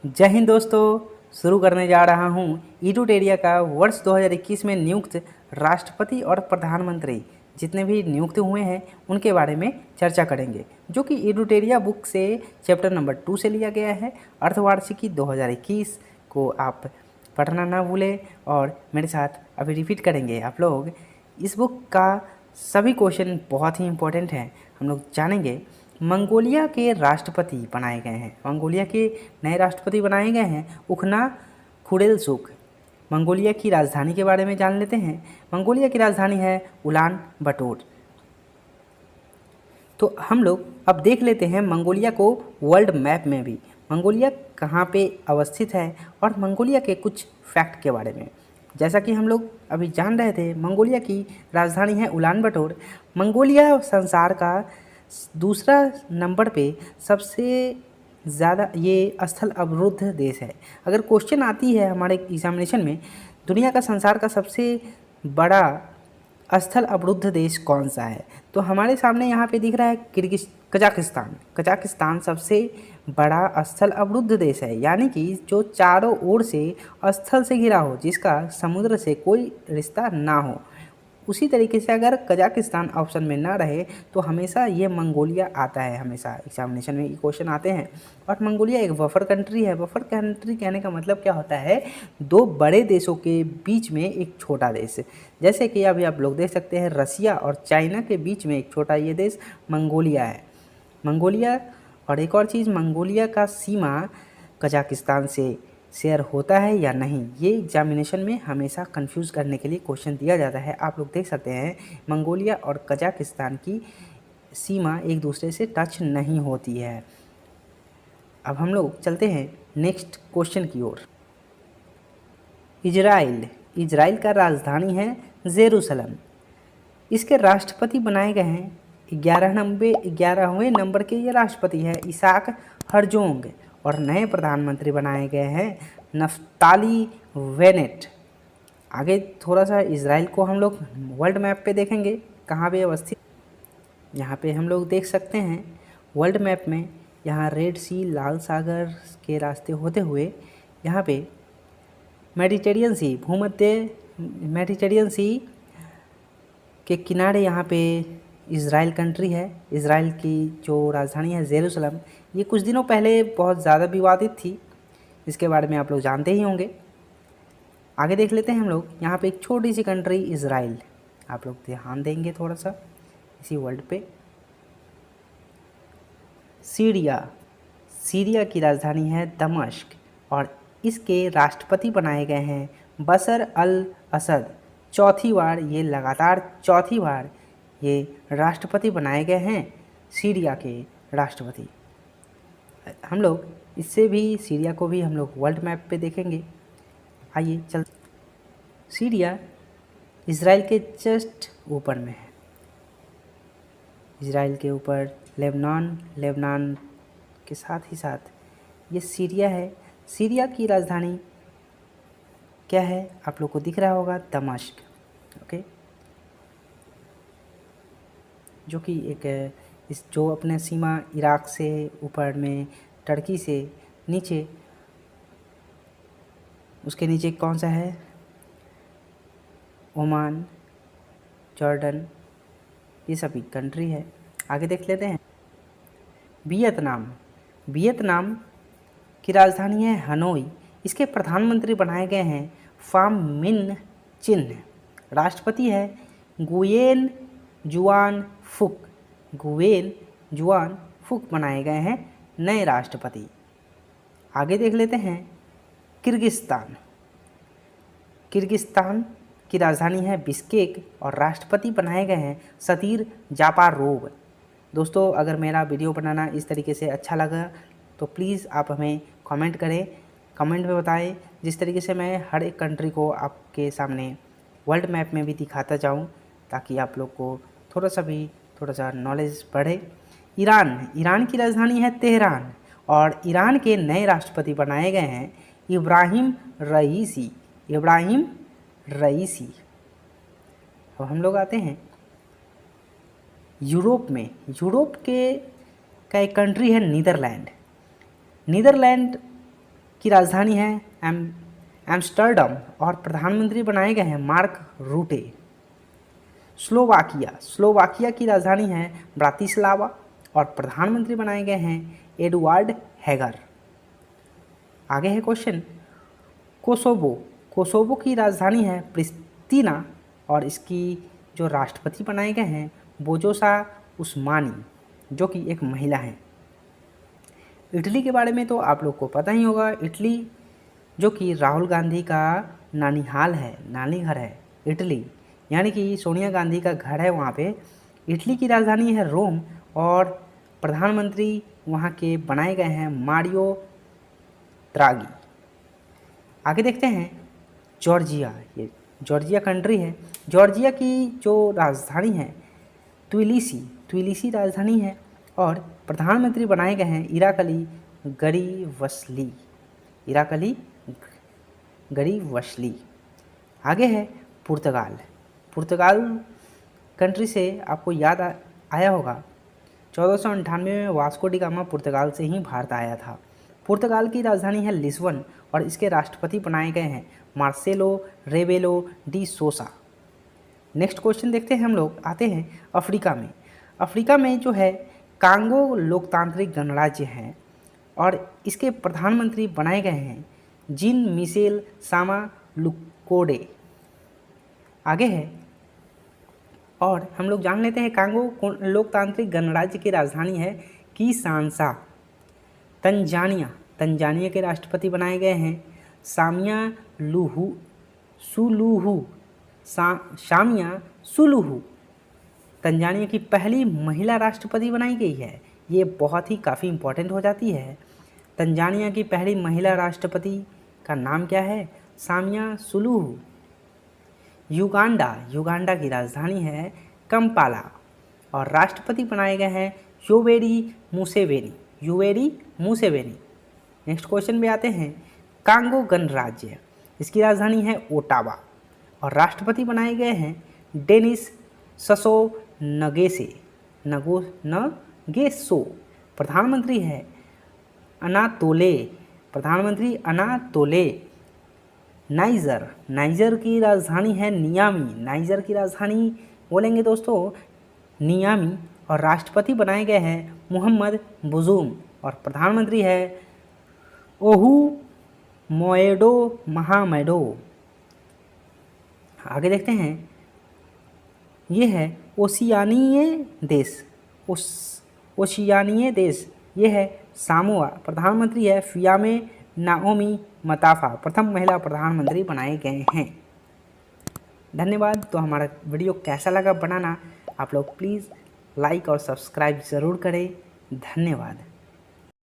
जय हिंद दोस्तों। शुरू करने जा रहा हूं इडुटेरिया का वर्ष 2021 में नियुक्त राष्ट्रपति और प्रधानमंत्री जितने भी नियुक्त हुए हैं उनके बारे में चर्चा करेंगे, जो कि इडुटेरिया बुक से चैप्टर नंबर 2 से लिया गया है। अर्धवार्षिकी 2021 को आप पढ़ना ना भूलें और मेरे साथ अभी रिपीट करेंगे आप लोग। इस बुक का सभी क्वेश्चन बहुत ही इम्पोर्टेंट हैं। हम लोग जानेंगे मंगोलिया के राष्ट्रपति बनाए गए हैं। मंगोलिया के नए राष्ट्रपति बनाए गए हैं उखना खुडेलसुख। मंगोलिया की राजधानी के बारे में जान लेते हैं। मंगोलिया की राजधानी है उलान बटोर। तो हम लोग अब देख लेते हैं मंगोलिया को वर्ल्ड मैप में भी मंगोलिया कहाँ पे अवस्थित है और मंगोलिया के कुछ फैक्ट के बारे में। जैसा कि हम लोग अभी जान रहे थे, मंगोलिया की राजधानी है उलान बटोर। मंगोलिया संसार का दूसरा नंबर पे सबसे ज़्यादा ये स्थल अवरुद्ध देश है। अगर क्वेश्चन आती है हमारे एग्जामिनेशन में, दुनिया का संसार का सबसे बड़ा स्थल अवरुद्ध देश कौन सा है, तो हमारे सामने यहाँ पे दिख रहा है कजाकिस्तान। कजाकिस्तान सबसे बड़ा स्थल अवरुद्ध देश है, यानी कि जो चारों ओर से स्थल से घिरा हो, जिसका समुद्र से कोई रिश्ता ना हो। उसी तरीके से अगर कजाकिस्तान ऑप्शन में ना रहे तो हमेशा ये मंगोलिया आता है। हमेशा एग्जामिनेशन में ये क्वेश्चन आते हैं। और मंगोलिया एक बफर कंट्री है। बफर कंट्री कहने का मतलब क्या होता है? दो बड़े देशों के बीच में एक छोटा देश। जैसे कि अभी आप लोग देख सकते हैं, रसिया और चाइना के बीच में एक छोटा ये देश मंगोलिया है। मंगोलिया, और एक और चीज़, मंगोलिया का सीमा कजाकिस्तान से शेयर होता है या नहीं, ये एग्जामिनेशन में हमेशा कंफ्यूज करने के लिए क्वेश्चन दिया जाता है। आप लोग देख सकते हैं मंगोलिया और कजाकिस्तान की सीमा एक दूसरे से टच नहीं होती है। अब हम लोग चलते हैं नेक्स्ट क्वेश्चन की ओर। इजराइल का राजधानी है जेरूसलम। इसके राष्ट्रपति बनाए गए हैं 11वें नंबर के ये राष्ट्रपति है इसाक हर्जोग। और नए प्रधानमंत्री बनाए गए हैं नफ्ताली बेनेट। आगे थोड़ा सा इजराइल को हम लोग वर्ल्ड मैप पे देखेंगे कहाँ पे अवस्थित। यहाँ पे हम लोग देख सकते हैं वर्ल्ड मैप में, यहाँ रेड सी, लाल सागर के रास्ते होते हुए यहाँ पे मेडिटेरियन सी, मेडिटेरियन सी के किनारे यहाँ पे इजराइल कंट्री है। इजराइल की जो राजधानी है जेरूसलम, ये कुछ दिनों पहले बहुत ज़्यादा विवादित थी, इसके बारे में आप लोग जानते ही होंगे। आगे देख लेते हैं हम लोग। यहाँ पे एक छोटी सी कंट्री इजराइल, आप लोग ध्यान देंगे थोड़ा सा इसी वर्ल्ड पे। सीरिया की राजधानी है दमिश्क और इसके राष्ट्रपति बनाए गए हैं बशर अल असद। लगातार चौथी बार ये राष्ट्रपति बनाए गए हैं सीरिया के राष्ट्रपति। हम लोग इससे भी सीरिया को भी हम लोग वर्ल्ड मैप पे देखेंगे। आइए चल। सीरिया इजराइल के जस्ट ऊपर में है। इजराइल के ऊपर लेबनान के साथ ही साथ ये सीरिया है। सीरिया की राजधानी क्या है आप लोग को दिख रहा होगा, दमिश्क। ओके, जो कि एक जो अपने सीमा इराक से ऊपर में, टर्की से नीचे, उसके नीचे कौन सा है? ओमान, जॉर्डन, ये सभी कंट्री है। आगे देख लेते हैं वियतनाम की राजधानी है हनोई। इसके प्रधानमंत्री बनाए गए हैं फाम मिन चिन। राष्ट्रपति है गुयेन जुआन फुक बनाए गए हैं नए राष्ट्रपति। आगे देख लेते हैं किर्गिस्तान की राजधानी है बिश्केक और राष्ट्रपति बनाए गए हैं सदीर जापारोव। दोस्तों, अगर मेरा वीडियो बनाना इस तरीके से अच्छा लगा तो प्लीज़ आप हमें कमेंट करें, कमेंट में बताएं, जिस तरीके से मैं हर एक कंट्री को आपके सामने वर्ल्ड मैप में भी दिखाता जाऊं, ताकि आप लोग को थोड़ा सा नॉलेज बढ़े। ईरान की राजधानी है तेहरान और ईरान के नए राष्ट्रपति बनाए गए हैं इब्राहिम रईसी। अब हम लोग आते हैं यूरोप में। यूरोप का एक कंट्री है नीदरलैंड की राजधानी है एम्स्टर्डम और प्रधानमंत्री बनाए गए हैं मार्क रूटे। स्लोवाकिया की राजधानी है ब्रातिस्लावा और प्रधानमंत्री बनाए गए हैं एडुआर्ड हेगर। आगे है क्वेश्चन, कोसोवो की राजधानी है प्रिस्तीना और इसकी जो राष्ट्रपति बनाए गए हैं बोजोसा उस्मानी, जो कि एक महिला हैं। इटली के बारे में तो आप लोग को पता ही होगा, इटली जो कि राहुल गांधी का नानीहाल है, नानी घर है इटली, यानी कि सोनिया गांधी का घर है वहाँ पे। इटली की राजधानी है रोम और प्रधानमंत्री वहाँ के बनाए गए हैं मारियो द्रागी। आगे देखते हैं जॉर्जिया, ये जॉर्जिया कंट्री है। जॉर्जिया की जो राजधानी है ट्बिलिसी राजधानी है और प्रधानमंत्री बनाए गए हैं इराकली गरीवसली। आगे है पुर्तगाल कंट्री से आपको याद आया होगा 1498 में वास्को डी गामा पुर्तगाल से ही भारत आया था। पुर्तगाल की राजधानी है लिस्बन और इसके राष्ट्रपति बनाए गए हैं Marcelo Rebelo de Sousa. Next question देखते हैं हम लोग, आते हैं अफ्रीका में जो है कांगो लोकतांत्रिक गणराज्य है और इसके प्रधानमंत्री बनाए गए हैं जीन मिशेल सामा लुकोडे। आगे है और हम लोग जान लेते हैं कांगो लोकतांत्रिक गणराज्य की राजधानी है किसानसा। तंजानिया के राष्ट्रपति बनाए गए हैं सामिया सुलुहु। तंजानिया की पहली महिला राष्ट्रपति बनाई गई है, ये बहुत ही काफ़ी इम्पोर्टेंट हो जाती है। तंजानिया की पहली महिला राष्ट्रपति का नाम क्या है? सामिया सुलुहु। युगांडा की राजधानी है कंपाला और राष्ट्रपति बनाए गए हैं योवेरी मुसेवेनी। नेक्स्ट क्वेश्चन में आते हैं कांगो गणराज्य, इसकी राजधानी है ओटावा और राष्ट्रपति बनाए गए हैं डेनिस ससो नगेसो। प्रधानमंत्री अनातोले। नाइजर की राजधानी है नियामी। नाइजर की राजधानी बोलेंगे दोस्तों नियामी और राष्ट्रपति बनाए गए हैं मोहम्मद बुजूम और प्रधानमंत्री है ओहू मोएडो महामेडो। आगे देखते हैं, ये है ओशियानीय देश, ये है सामोआ। प्रधानमंत्री है फियामे नाओमी मताफा, प्रथम महिला प्रधानमंत्री बनाए गए हैं। धन्यवाद। तो हमारा वीडियो कैसा लगा बनाना, आप लोग प्लीज़ लाइक और सब्सक्राइब ज़रूर करें। धन्यवाद।